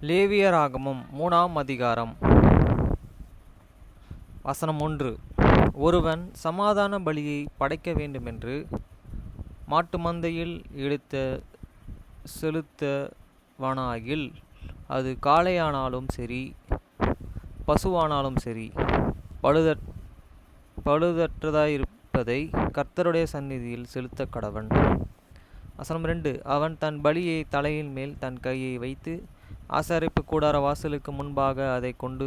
லேவியராகமம் 3ஆம் அதிகாரம். வசனம் 1. ஒருவன் சமாதான பலியை படைக்க வேண்டுமென்று மாட்டு மந்தையில் எடுத்த செலுத்தவனாகில், அது காளையானாலும் சரி பசுவானாலும் சரி, பழுதற்றதாயிருப்பதை கர்த்தருடைய சந்நிதியில் செலுத்த கடவன். வசனம் 2. அவன் தன் பலியை தலையின் மேல் தன் கையை வைத்து ஆசாரிப்பு கூடார வாசலுக்கு முன்பாக அதை கொண்டு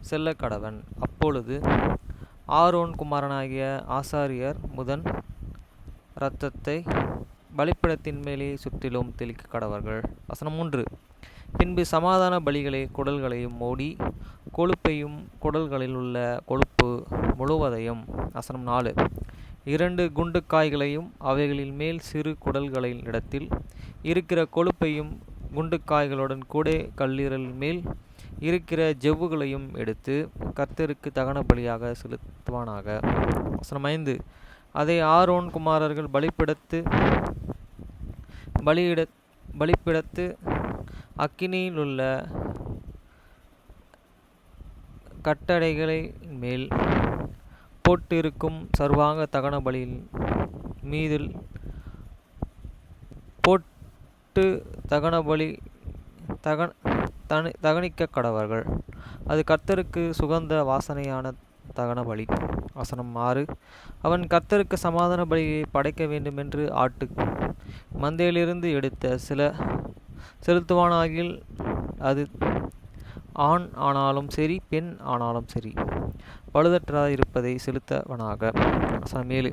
செல்ல கடவன். அப்பொழுது ஆரோன் குமாரனாகிய ஆசாரியர் முதன் இரத்தத்தை பலிபீடத்தின் மேலே சுற்றிலும் தெளிக்க கடவர்கள். வசனம் 3. பின்பு சமாதான பலிகளை குடல்களையும் மூடி கொழுப்பையும் குடல்களில் உள்ள கொழுப்பு முழுவதையும். வசனம் 4. 2 குண்டுக்காய்களையும் அவைகளில் மேல் சிறு குடல்களின் இடத்தில் இருக்கிற கொழுப்பையும் குண்டுக்காய்களுடன் கூட கல்லீரல் மேல் இருக்கிற ஜவ்வுகளையும் எடுத்து கர்த்தருக்கு தகன பலியாக செலுத்துவானாக. வசனம் 5. அதை ஆரோன் குமாரர்கள் பலிபீடத்து அக்கினியில் உள்ள கட்டடைகளின் மேல் போட்டிருக்கும் சர்வாங்க தகன பலியின் மீதில் போட்டு தகனிக்க கடவர்கள். அது கர்த்தருக்கு சுகந்த வாசனையான தகன பலி. வசனம் 6. அவன் கர்த்தருக்கு சமாதான பலியை படைக்க வேண்டுமென்று ஆட்டு மந்தையிலிருந்து எடுத்த செலுத்துவானாகில், அது ஆண் ஆனாலும் சரி பெண் ஆனாலும் சரி, பழுதற்றதாயிருப்பதை செலுத்தவனாக. வசனம் 7.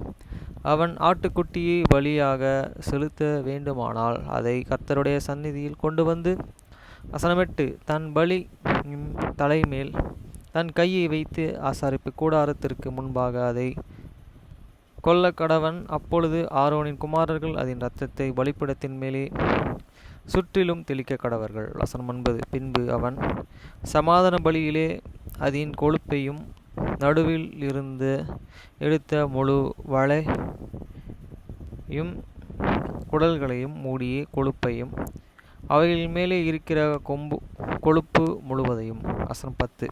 அவன் ஆட்டுக்குட்டியை பலியாக செலுத்த வேண்டுமானால் அதை கர்த்தருடைய சந்நிதியில் கொண்டு வந்து. வசனம் 8. தன் பலி தலைமேல் தன் கையை வைத்து ஆசாரிப்பு கூடாரத்திற்கு முன்பாக அதை கொல்ல கடவன். அப்பொழுது ஆரோனின் குமாரர்கள் அதன் இரத்தத்தை பலிபீடத்தின் மேலே சுற்றிலும் தெளிக்க கடவர்கள். வசனம் 9. பின்பு அவன் சமாதான பலியிலே அதன் கொழுப்பையும் நடுவில் இருந்து எடுத்த முழு வளையும் குடல்களையும் மூடிய கொழுப்பையும் அவைகளின் மேலே இருக்கிற கொழுப்பு முழுவதையும். வசனம் 10.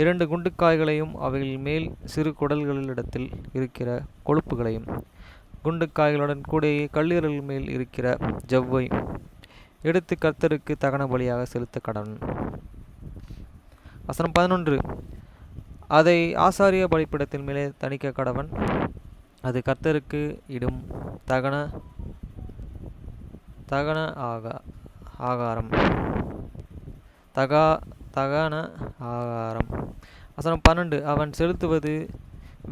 2 குண்டுக்காய்களையும் அவைகளின் மேல் சிறு குடல்களிடத்தில் இருக்கிற கொழுப்புகளையும் குண்டுக்காய்களுடன் கூட கல்லீரல் மேல் இருக்கிற ஜவ்வையும் எடுத்து கர்த்தருக்கு தகன பலியாக செலுத்த கடவன். வசனம் 11. அதை ஆசாரிய பலிபீடத்தின் மேலே தணிக்க கடவன். அது கர்த்தருக்கு இடும் தகன ஆகாரம். வசனம் 12. அவன் செலுத்துவது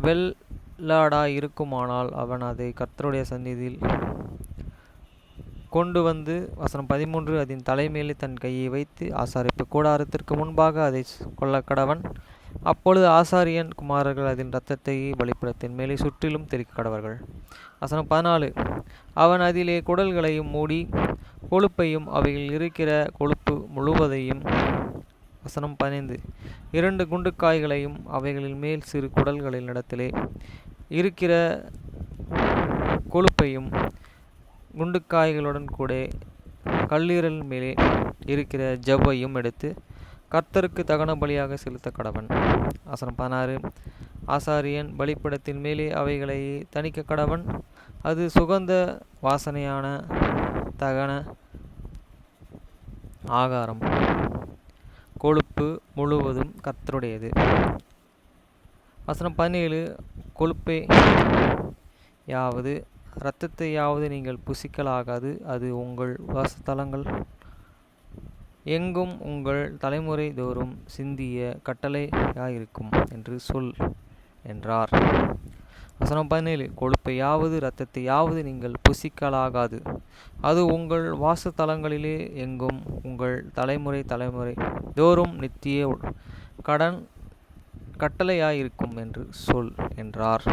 வெள்ளாடாய் இருக்குமானால் அவன் அதை கர்த்தருடைய சந்நிதியில் கொண்டு வந்து. வசனம் 13. அதன் தலைமேலே தன் கையை வைத்து ஆசாரிப்பு கூடாரத்திற்கு முன்பாக அதை கொல்ல கடவன். அப்பொழுது ஆசாரியன் குமாரர்கள் அதன் இரத்தத்தை பலிபீடத்தின் மேலே சுற்றிலும் தெளிக்க கடவர்கள். வசனம் 14. அவன் அதிலே குடல்களையும் மூடி கொழுப்பையும் அவைகளில் இருக்கிற கொழுப்பு முழுவதையும். வசனம் 15. 2 குண்டுக்காய்களையும் அவைகளில் மேல் சிறு குடல்களின் இடத்திலே இருக்கிற கொழுப்பையும் குண்டுக்காய்களுடன் கூட கல்லீரல் மேலே இருக்கிற ஜவ்வையும் எடுத்து கர்த்தருக்கு தகன பலியாக செலுத்த கடவன். வசனம் 16. ஆசாரியன் பலிபீடத்தின் மேலே அவைகளை தணிக்க கடவன். அது சுகந்த வாசனையான தகன ஆகாரம். கொழுப்பு முழுவதும் கர்த்தருடையது. வசனம் 17. கொழுப்பையாவது இரத்தத்தையாவது நீங்கள் புசிக்கலாகாது. அது உங்கள் வாசஸ்தலங்கள் எங்கும் உங்கள் தலைமுறை தோறும் சிந்திய கட்டளையாயிருக்கும் என்று சொல் என்றார். வசனம் 17. கொழுப்பையாவது இரத்தத்தையாவது நீங்கள் புசிக்கலாகாது. அது உங்கள் வாசஸ்தலங்களிலே எங்கும் உங்கள் தலைமுறை தோறும் நித்திய கட்டளையாயிருக்கும் என்று சொல் என்றார்.